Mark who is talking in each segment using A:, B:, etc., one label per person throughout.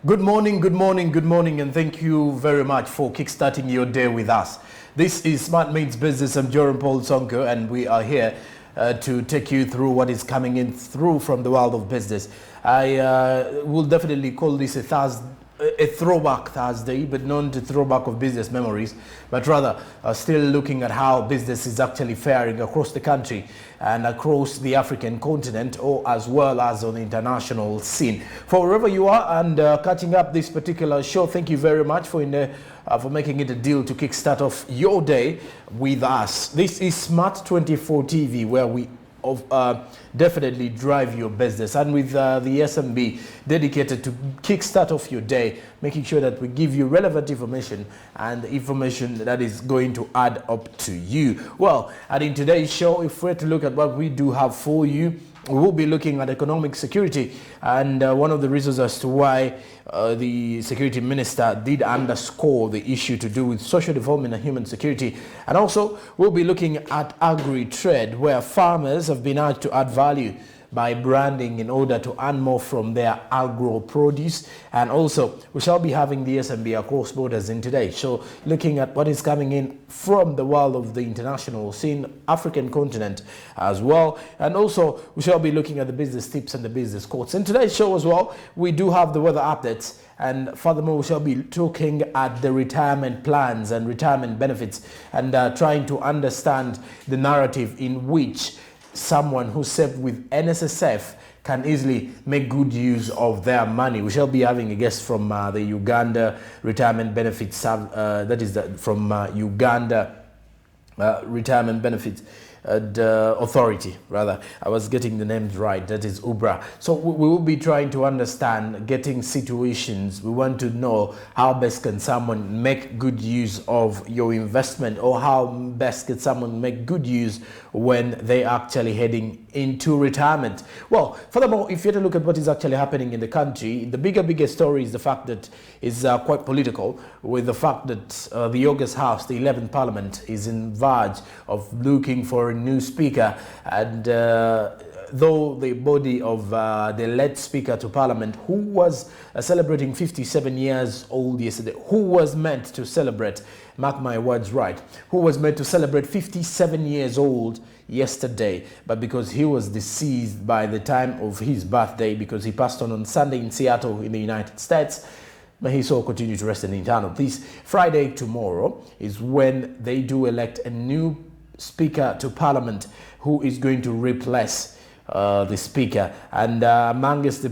A: Good morning, good morning, good morning, and thank you very much for kickstarting your day with us. This is Smart Means Business. I'm Joram Paul Sonko, and we are here to take you through what is coming in through from the world of business. I will definitely call this a throwback Thursday, but not a throwback of business memories, but rather still looking at how business is actually faring across the country and across the African continent, or as well as on the international scene. For wherever you are and catching up this particular show, thank you very much for making it a deal to kickstart off your day with us. This is Smart 24 TV, where we definitely drive your business, and with the SMB dedicated to kickstart off your day, making sure that we give you relevant information and information that is going to add up to you. Well, and in today's show, if we're to look at what we do have for you, we will be looking at economic security, and one of the reasons as to why the security minister did underscore the issue to do with social development and human security. And also we'll be looking at agri-trade, where farmers have been urged to add value by branding in order to earn more from their agro produce. And also we shall be having the SMB across borders in today, so looking at what is coming in from the world of the international scene, African continent as well. And also we shall be looking at the business tips and the business quotes. In today's show as well, we do have the weather updates, and furthermore we shall be looking at the retirement plans and retirement benefits, and trying to understand the narrative in which someone who saved with NSSF can easily make good use of their money. We shall be having a guest from the Uganda Retirement Benefits, from Uganda Retirement Benefits Authority, rather. I was getting the names right. That is UBRA. So we will be trying to understand, getting situations. We want to know how best can someone make good use of your investment, or how best can someone make good use when they are actually heading into retirement. Well, furthermore, if you're to look at what is actually happening in the country, the bigger story is the fact that it's quite political, with the fact that the August House, the 11th Parliament, is in verge of looking for a new speaker. And though the body of the late speaker to Parliament, who was celebrating 57 years old yesterday, who was meant to celebrate, mark my words right, who was meant to celebrate 57 years old yesterday, but because he was deceased by the time of his birthday, because he passed on Sunday in Seattle in the United States, may his soul continue to rest in eternal peace. Friday, tomorrow, is when they do elect a new speaker to Parliament, who is going to replace the speaker. And amongst the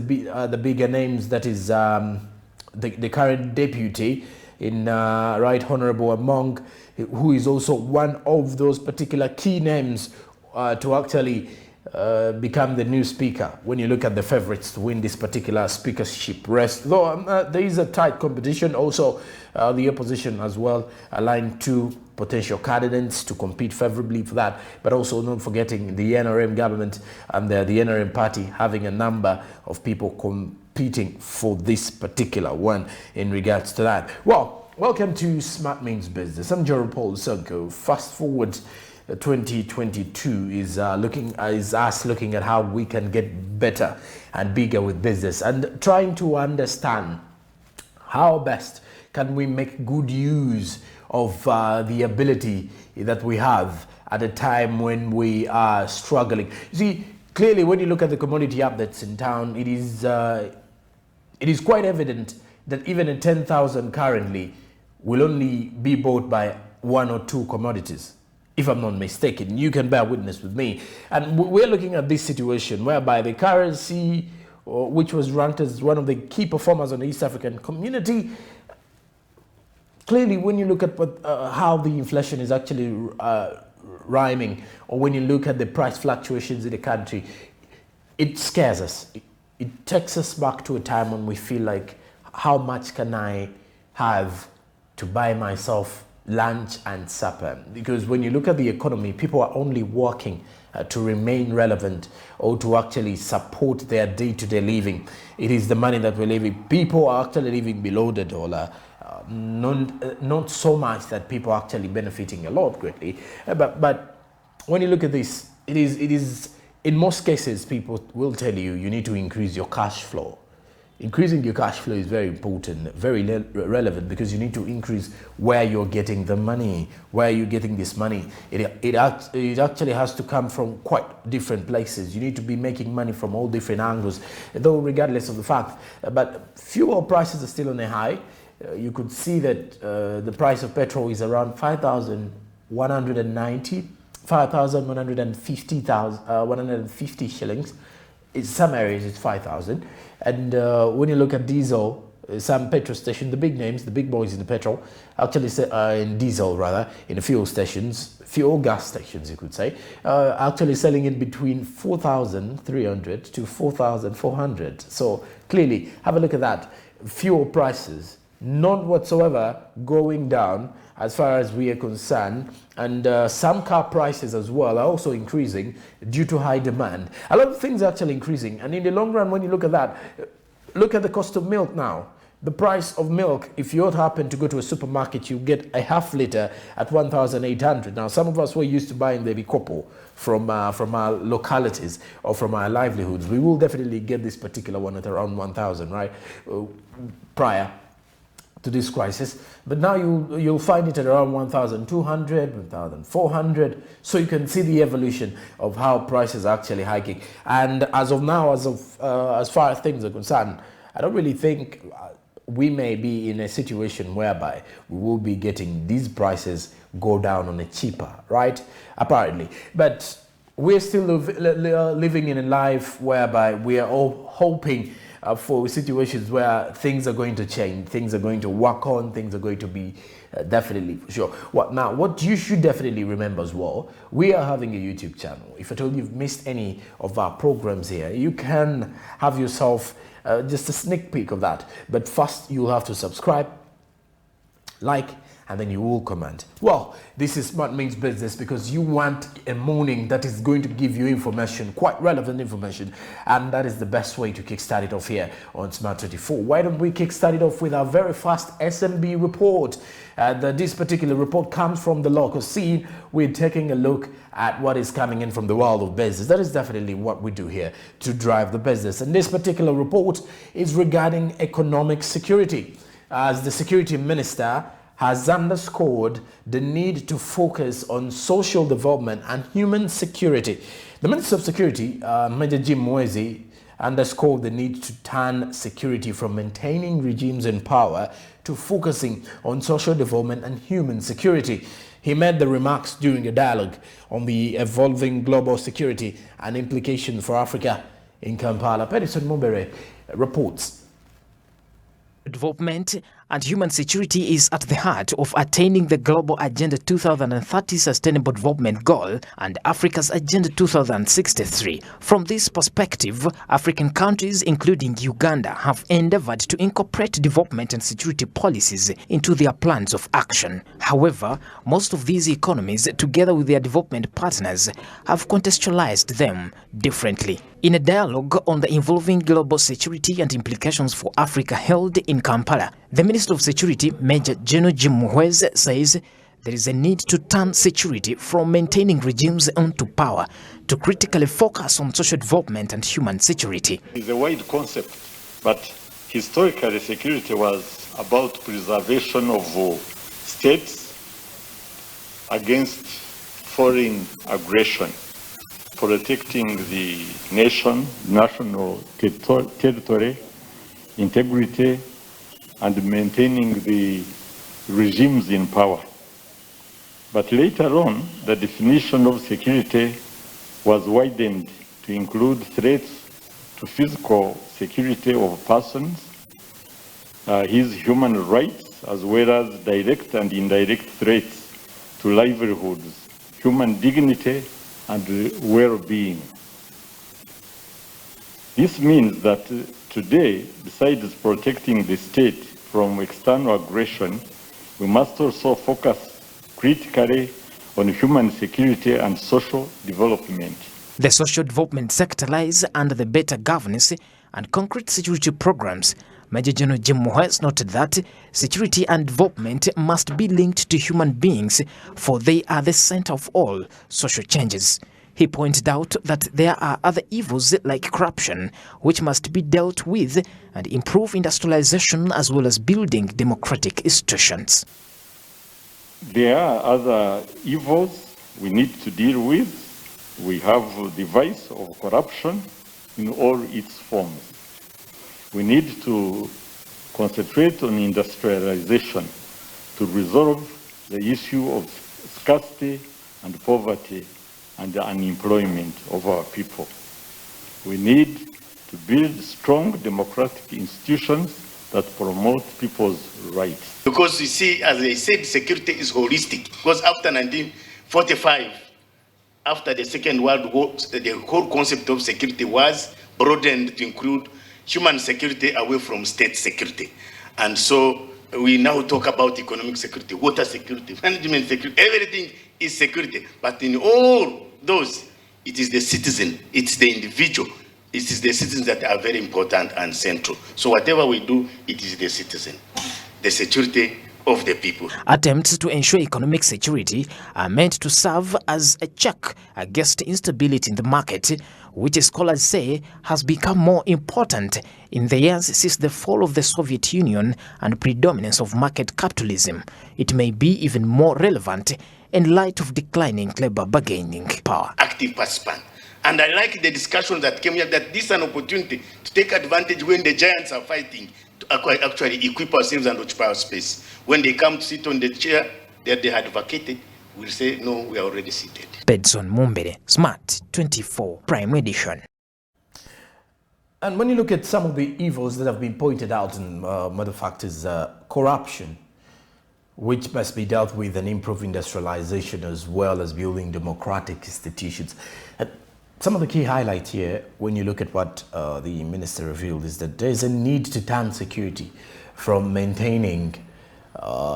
A: bigger names, that is the current deputy in Right Honorable Among, who is also one of those particular key names to actually become the new speaker when you look at the favorites to win this particular speakership race. Though there is a tight competition. Also the opposition as well aligned to potential candidates to compete favorably for that, but also not forgetting the NRM government and the NRM party having a number of people competing for this particular one in regards to that. Well, welcome to Smart Means Business. I'm Joram Paul Sonko. Fast forward 2022 is us looking at how we can get better and bigger with business, and trying to understand how best can we make good use of the ability that we have at a time when we are struggling. You see, clearly when you look at the commodity updates in town, it is quite evident that even a 10,000 currently will only be bought by one or two commodities, if I'm not mistaken. You can bear witness with me. And we're looking at this situation whereby the currency, which was ranked as one of the key performers on the East African community, clearly when you look at how the inflation is actually rhyming, or when you look at the price fluctuations in the country, it scares us. It takes us back to a time when we feel like, how much can I have to buy myself lunch and supper? Because when you look at the economy, people are only working to remain relevant, or to actually support their day-to-day living. It is the money that we're living. People are actually living below the dollar. Not so much that people are actually benefiting a lot greatly, but when you look at this, it is in most cases people will tell you need to increase your cash flow. increasing your cash flow is very important, very relevant, because you need to increase where you're getting the money. Where are you getting this money? It actually has to come from quite different places. You need to be making money from all different angles, though regardless of the fact. But fuel prices are still on a high. You could see that the price of petrol is around 5,150 shillings. In some areas it's 5,000. And when you look at diesel, some petrol stations, the big names, the big boys in the petrol, actually in diesel rather, in the fuel stations, fuel gas stations you could say, actually selling in between 4,300 to 4,400. So clearly, have a look at that. Fuel prices not whatsoever going down as far as we are concerned, and some car prices as well are also increasing due to high demand. A lot of things are actually increasing, and in the long run, when you look at that, look at the cost of milk now. The price of milk, if you happen to go to a supermarket, you get a half liter at 1,800. Now, some of us were used to buying the Bikopo from our localities or from our livelihoods. We will definitely get this particular one at around 1,000, right? Prior to this crisis, but now you'll find it at around 1,200, 1,400. So you can see the evolution of how prices are actually hiking. And as of now, as far as things are concerned, I don't really think we may be in a situation whereby we will be getting these prices go down on a cheaper, right? Apparently, but we're still living in a life whereby we are all hoping for situations where things are going to change, things are going to work on, things are going to be definitely for sure. What you should definitely remember as well, we are having a YouTube channel. If at all you've missed any of our programs here, you can have yourself just a sneak peek of that. But first, you'll have to subscribe, like, and then you will comment. Well, this is Smart Means Business, because you want a morning that is going to give you information, quite relevant information, and that is the best way to kickstart it off here on Smart 24. Why don't we kickstart it off with our very first SMB report? This particular report comes from the local scene. We're taking a look at what is coming in from the world of business. That is definitely what we do here to drive the business. And this particular report is regarding economic security, as the security minister has underscored the need to focus on social development and human security. The Minister of Security, Major Jim Mwezi, underscored the need to turn security from maintaining regimes in power to focusing on social development and human security. He made the remarks during a dialogue on the evolving global security and implications for Africa in Kampala. Pedison Mumbere reports.
B: Development and human security is at the heart of attaining the Global Agenda 2030 Sustainable Development Goal and Africa's Agenda 2063. From this perspective, African countries, including Uganda, have endeavored to incorporate development and security policies into their plans of action. However, most of these economies, together with their development partners, have contextualized them differently. In a dialogue on the evolving global security and implications for Africa held in Kampala, the Minister of Security, Major General Jim Mwezi, says there is a need to turn security from maintaining regimes onto power to critically focus on social development and human security.
C: It's a wide concept, but historically security was about preservation of states against foreign aggression, protecting the national territory, integrity, and maintaining the regimes in power. But later on, the definition of security was widened to include threats to physical security of persons, his human rights, as well as direct and indirect threats to livelihoods, human dignity, and well-being. This means that today, besides protecting the state from external aggression, we must also focus critically on human security and social development.
B: The social development sector lies under the better governance and concrete security programs. Major General Jim Mwezi noted that security and development must be linked to human beings, for they are the center of all social changes. He pointed out that there are other evils like corruption, which must be dealt with, and improve industrialization as well as building democratic institutions.
C: There are other evils we need to deal with. We have the vice of corruption in all its forms. We need to concentrate on industrialization to resolve the issue of scarcity and poverty and the unemployment of our people. We need to build strong democratic institutions that promote people's rights.
D: Because you see, as I said, security is holistic. Because after 1945, after the Second World War, the whole concept of security was broadened to include human security away from state security. And so we now talk about economic security, water security, management security, everything is security. But in all those, it is the citizen, it's the individual, it is the citizens that are very important and central. So whatever we do, it is the citizen, the security of the people.
B: Attempts to ensure economic security are meant to serve as a check against instability in the market, which scholars say has become more important in the years since the fall of the Soviet Union and predominance of market capitalism. It may be even more relevant in light of declining labor bargaining power.
D: Active participant. And I like the discussion that came here that this is an opportunity to take advantage when the giants are fighting to actually equip ourselves and occupy our space. When they come to sit on the chair that they had vacated, we'll say, no, we are already seated.
B: Bedson Mumbere, Smart 24, Prime Edition.
A: And when you look at some of the evils that have been pointed out in other factors, corruption, which must be dealt with, and improve industrialization as well as building democratic institutions. Some of the key highlights here, when you look at what the minister revealed, is that there's a need to turn security from maintaining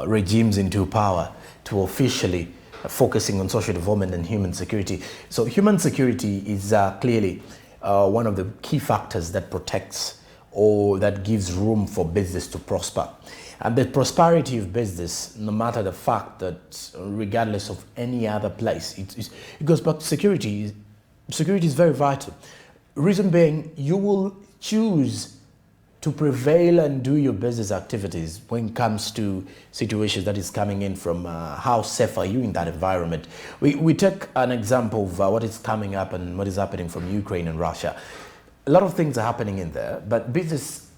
A: regimes into power to officially focusing on social development and human security. So human security is clearly one of the key factors that protects or that gives room for business to prosper. And the prosperity of business, no matter the fact that regardless of any other place, it goes back to security. Security is very vital. Reason being, you will choose to prevail and do your business activities when it comes to situations that is coming in from how safe are you in that environment. We take an example of what is coming up and what is happening from Ukraine and Russia. A lot of things are happening in there, but business,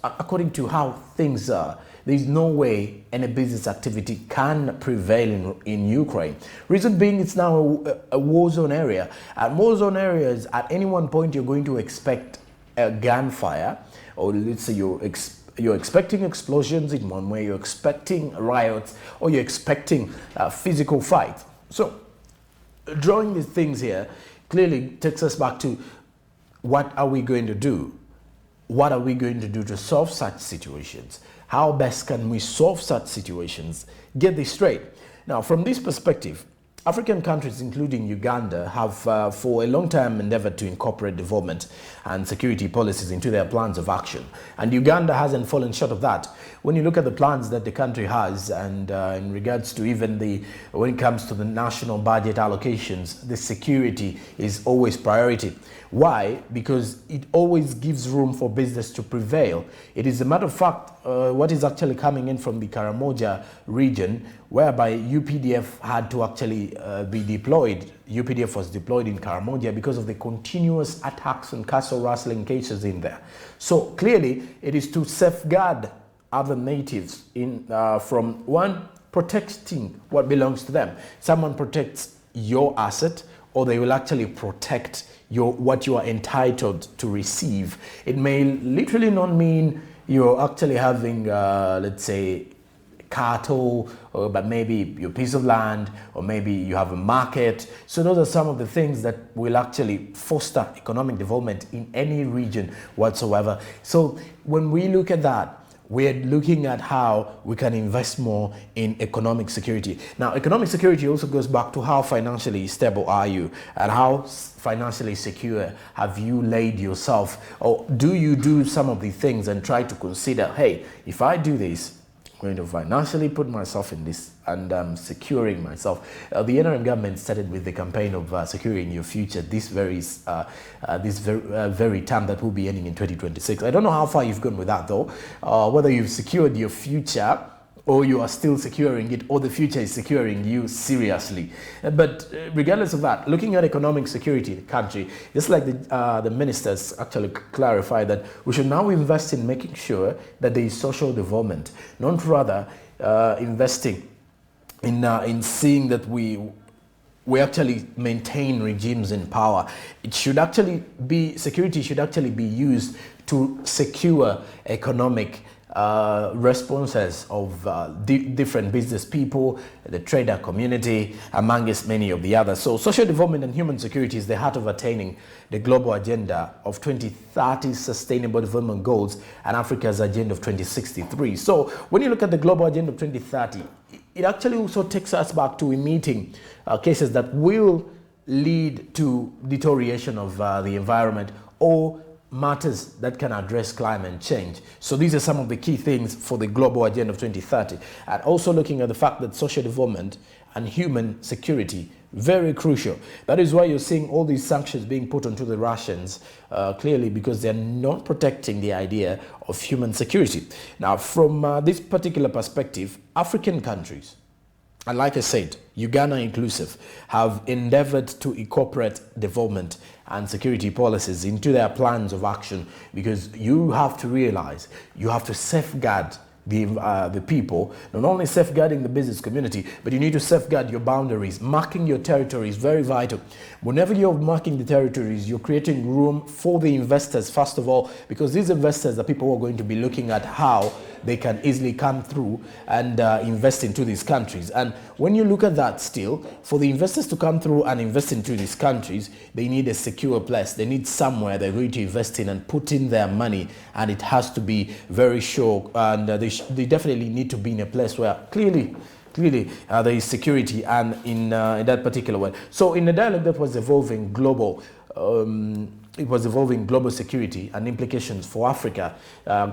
A: according to how things are, there's no way any business activity can prevail in Ukraine. Reason being, it's now a war zone area. At war zone areas, at any one point, you're going to expect a gunfire, or let's say you're expecting explosions in one way, you're expecting riots, or you're expecting a physical fight. So, drawing these things here clearly takes us back to what are we going to do? What are we going to do to solve such situations? How best can we solve such situations? Get this straight. Now, from this perspective, African countries, including Uganda, have for a long time endeavored to incorporate development and security policies into their plans of action. And Uganda hasn't fallen short of that. When you look at the plans that the country has, and in regards to even when it comes to the national budget allocations, the security is always priority. Why? Because it always gives room for business to prevail. It is a matter of fact, what is actually coming in from the Karamoja region, whereby UPDF had to actually be deployed. UPDF was deployed in Karamoja because of the continuous attacks and castle rustling cases in there. So clearly, it is to safeguard other natives from one, protecting what belongs to them. Someone protects your asset, or they will actually protect what you are entitled to receive. It may literally not mean you're actually having, let's say, cattle, but maybe your piece of land, or maybe you have a market. So those are some of the things that will actually foster economic development in any region whatsoever. So when we look at that, we're looking at how we can invest more in economic security. Now, economic security also goes back to how financially stable are you, and how financially secure have you laid yourself, or do you do some of the things and try to consider, hey, if I do this, going to financially put myself in this, and securing myself. The NRM government started with the campaign of securing your future this very term that will be ending in 2026. I don't know how far you've gone with that though, whether you've secured your future or you are still securing it, or the future is securing you seriously. But regardless of that, looking at economic security in the country, just like the ministers actually clarified that we should now invest in making sure that there is social development, not rather investing in seeing that we actually maintain regimes in power. It should actually be, security should actually be used to secure economic responses of different business people, the trader community, amongst many of the others. So social development and human security is the heart of attaining the global agenda of 2030 sustainable development goals and Africa's agenda of 2063. So when you look at the global agenda of 2030, it actually also takes us back to meeting cases that will lead to deterioration of the environment or matters that can address climate change. So these are some of the key things for the global agenda of 2030, and also looking at the fact that social development and human security, very crucial. That is why you're seeing all these sanctions being put onto the Russians, clearly because they're not protecting the idea of human security. Now, from this particular perspective, African countries, and like I said, Uganda inclusive, have endeavored to incorporate development and security policies into their plans of action, because you have to realize you have to safeguard the people, not only safeguarding the business community, but you need to safeguard your boundaries. Marking your territory is very vital. Whenever you're marking the territories, you're creating room for the investors, first of all, because these investors are people who are going to be looking at how they can easily come through and invest into these countries. And when you look at that still, for the investors to come through and invest into these countries, they need a secure place. They need somewhere they're going to invest in and put in their money, and it has to be very sure, and they definitely need to be in a place where clearly there is security and in that particular way. So in the dialogue that was evolving global, it was evolving global security and implications for Africa.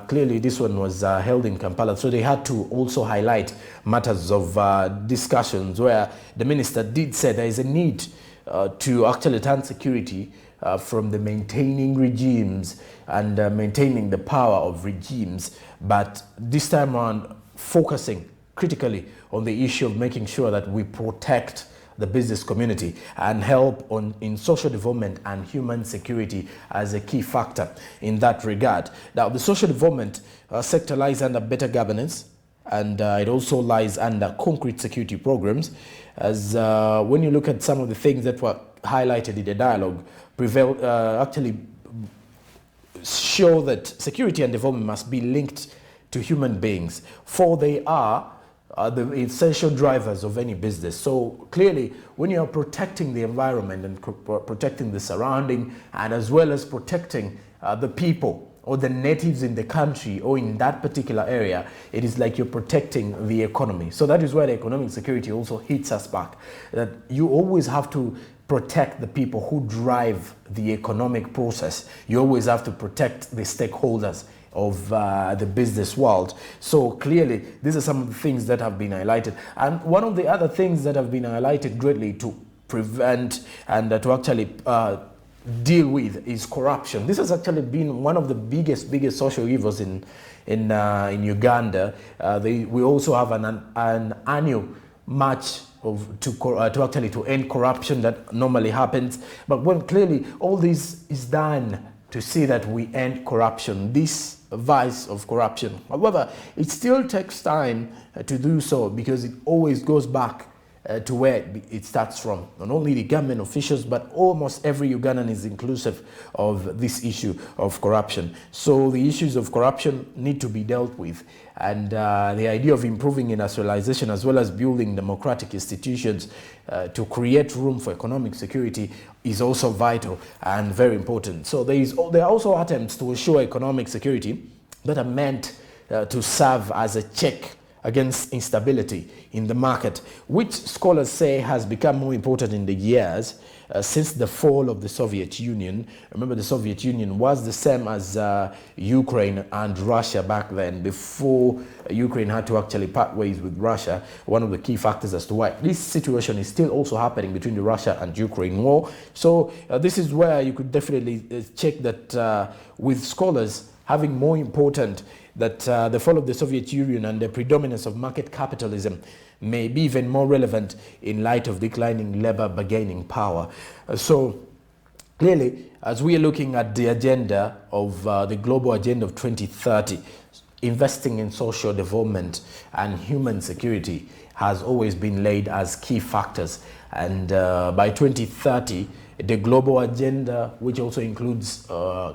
A: Clearly this one was held in Kampala, so they had to also highlight matters of discussions where the minister did say there is a need to actually turn security from the maintaining regimes and maintaining the power of regimes, but this time around focusing critically on the issue of making sure that we protect the business community and help in social development and human security as a key factor in that regard. Now, the social development sector lies under better governance, and it also lies under concrete security programs, as when you look at some of the things that were highlighted in the dialogue, actually show that security and development must be linked to human beings, for they are the essential drivers of any business. So clearly, when you are protecting the environment and protecting the surrounding, and as well as protecting the people or the natives in the country or in that particular area, it is like you're protecting the economy. So that is where the economic security also hits us back, that you always have to protect the people who drive the economic process. You always have to protect the stakeholders of the business world. So clearly, these are some of the things that have been highlighted. And one of the other things that have been highlighted greatly to prevent and to actually deal with is corruption. This has actually been one of the biggest social evils in Uganda. We also have an annual march to end corruption that normally happens. But when clearly all this is done to see that we end corruption, this vice of corruption. However, it still takes time to do so, because it always goes back to where it starts from. Not only the government officials, but almost every Ugandan is inclusive of this issue of corruption. So the issues of corruption need to be dealt with. And the idea of improving industrialization as well as building democratic institutions to create room for economic security is also vital and very important. So there are also attempts to ensure economic security that are meant to serve as a check against instability in the market, which scholars say has become more important in the years since the fall of the Soviet Union. Remember, the Soviet Union was the same as Ukraine and Russia back then, before Ukraine had to actually part ways with Russia. One of the key factors as to why this situation is still also happening between the Russia and Ukraine war. So this is where you could definitely check that with scholars having more important that the fall of the Soviet Union and the predominance of market capitalism may be even more relevant in light of declining labor bargaining power. So clearly, as we are looking at the agenda of the global agenda of 2030, investing in social development and human security has always been laid as key factors. And by 2030, the global agenda, which also includes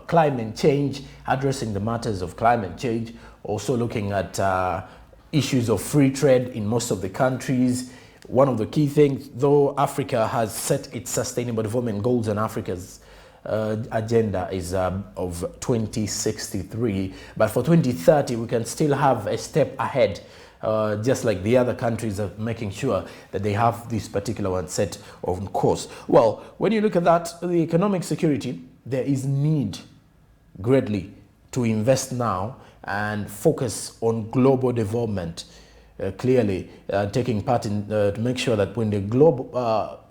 A: climate change, addressing the matters of climate change, also looking at issues of free trade in most of the countries. One of the key things, though Africa has set its sustainable development goals, and Africa's agenda is of 2063, but for 2030 we can still have a step ahead, just like the other countries are making sure that they have this particular one set on course. Well, when you look at that, the economic security, there is need greatly to invest now and focus on global development, clearly taking part in to make sure that when the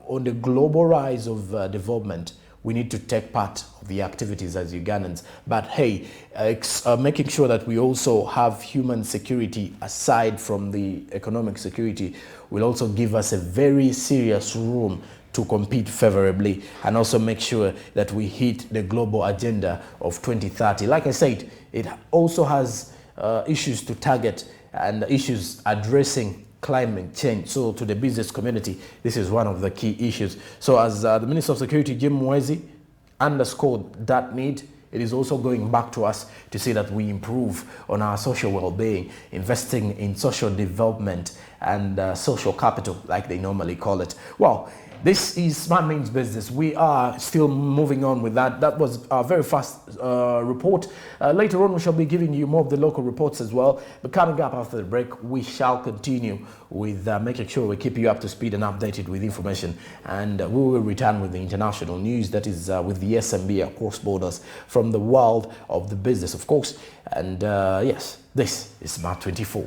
A: on the global rise of development, we need to take part of the activities as Ugandans. But hey, making sure that we also have human security aside from the economic security will also give us a very serious room to compete favorably, and also make sure that we hit the global agenda of 2030. Like I said, it also has issues to target and issues addressing climate change. So to the business community, this is one of the key issues. So as the Minister of Security, Jim Mwezi, underscored that need, it is also going back to us to see that we improve on our social well-being, investing in social development and social capital, like they normally call it. Well, this is Smart Means Business. We are still moving on with that. That was our very fast report. Later on, we shall be giving you more of the local reports as well. But coming up after the break, we shall continue with making sure we keep you up to speed and updated with information. And we will return with the international news, that is with the SMB across borders from the world of the business, of course. And yes, this is Smart 24.